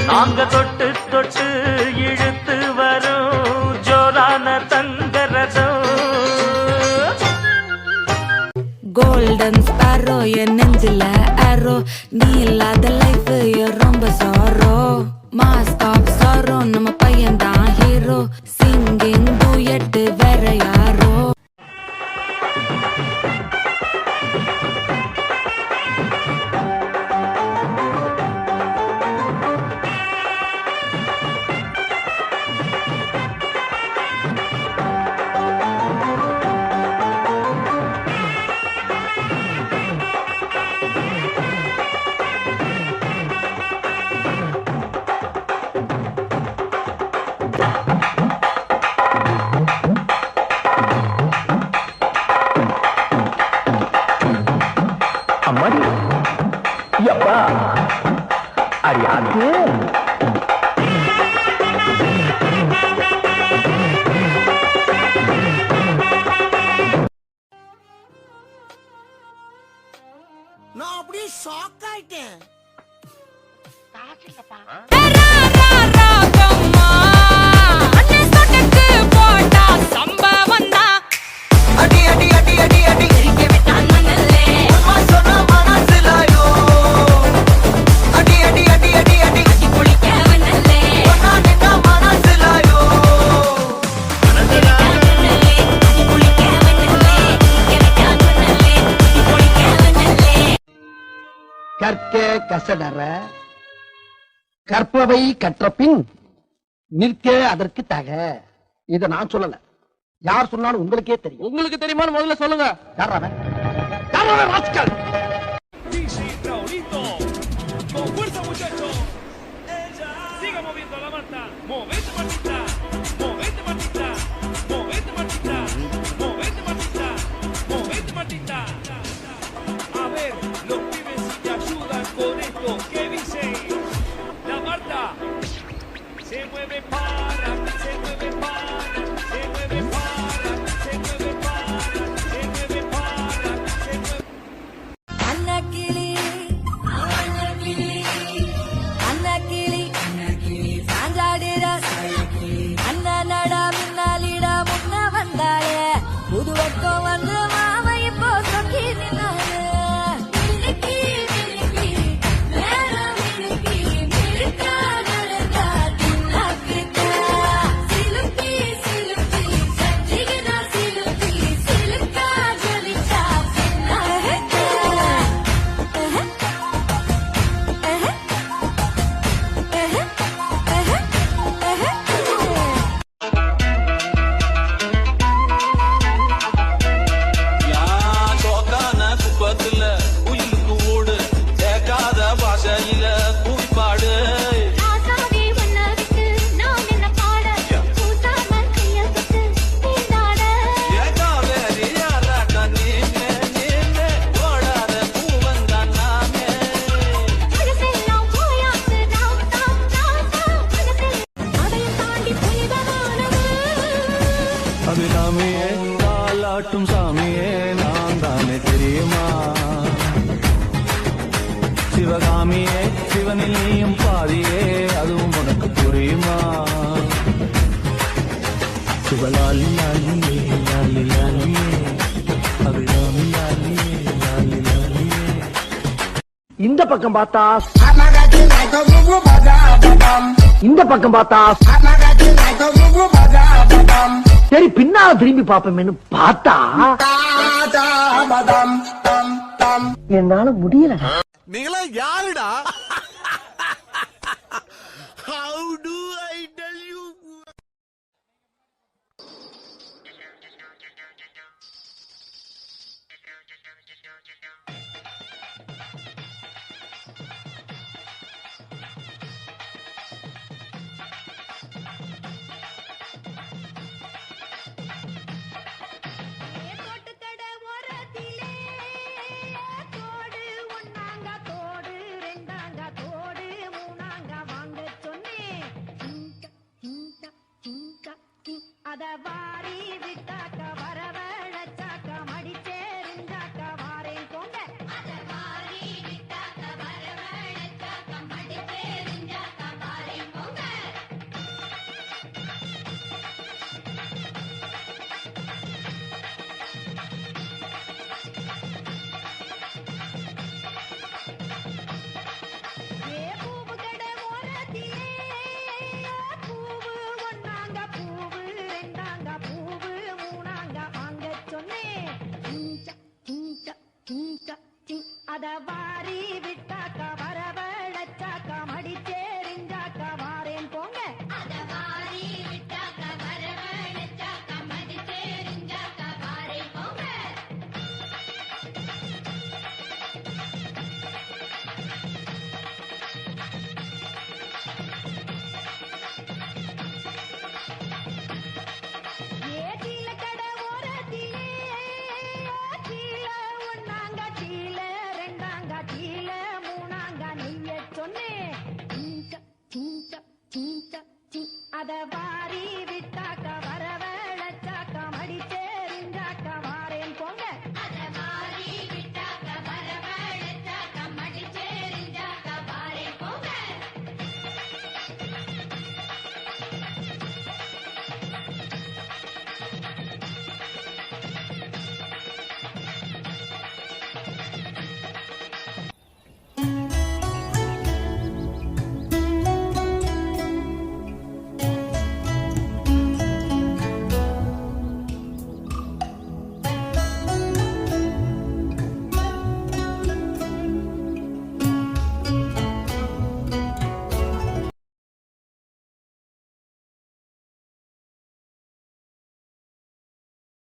நாங்க தொட்டு தொட்டு இழுத்து வரும் ஜோரான தங்கரதம். கோல்டன் ஸ்பாரோ என் நெஞ்சில ஆரோ, நீ இல்லாத லைஃப் ரொம்ப சாரோ. மாஸ்க் ஆஃப் சாரோ, நம்ம பையன் தான் ஹீரோ. சிங்கிங் டூயட் வேற யாரோ. அம்மாடி யப்பா அறியாது. நான் அப்படியே ஷாக் ஆயிட்டேன். அடி அடி அடி அடி அடி அடி அடி அடி அடி அடி கற்க கசடற கற்பவை கற்ற பின் நிற்க அதற்கு தக. இத நான் சொல்லல, யார் சொன்னாலும் உங்களுக்கே தெரியும். உங்களுக்கு தெரியுமான்னு முதல்ல சொல்லுங்க. யாராவன் யாராவன் rascal. Con fuerza, muchachos. Siga moviendo la manta. Movete, Martita. Movete, Martita. Movete, Martita. Movete, Martita. Movete, Martita. A ver, los pibes si te ayudan con esto. ¿Qué dicen? La Marta se mueve para, se mueve para, se mueve para, se mueve para, se mueve para, se mueve. அன்னக்கிளி சாஞ்சாடிட அண்ணனடா முன்னாலிட முன்ன வந்தாயே. புதுவக்கம் வந்து மாமா இப்போ சொக்கி நின்னாரு. அபிராமியே தாலாட்டும் சாமியே நான் தானே தெரியுமா? சிவகாமியே சிவனில் நீயும் பாதியே அதுவும் உனக்கு புரியுமா? சிவலாலி லாலியே லாலி லாலியே அபிராமி லாலியே லாலி லாலியே. இந்த பக்கம் பார்த்தா இந்த பக்கம் பார்த்தா சரி பின்னால திரும்பி பாப்போமேனு பார்த்தா என்னால முடியல. நீங்களா யாருடா? How do I tell you? தோடு ஒன்னாங்க தோடு ரெண்டாங்க வா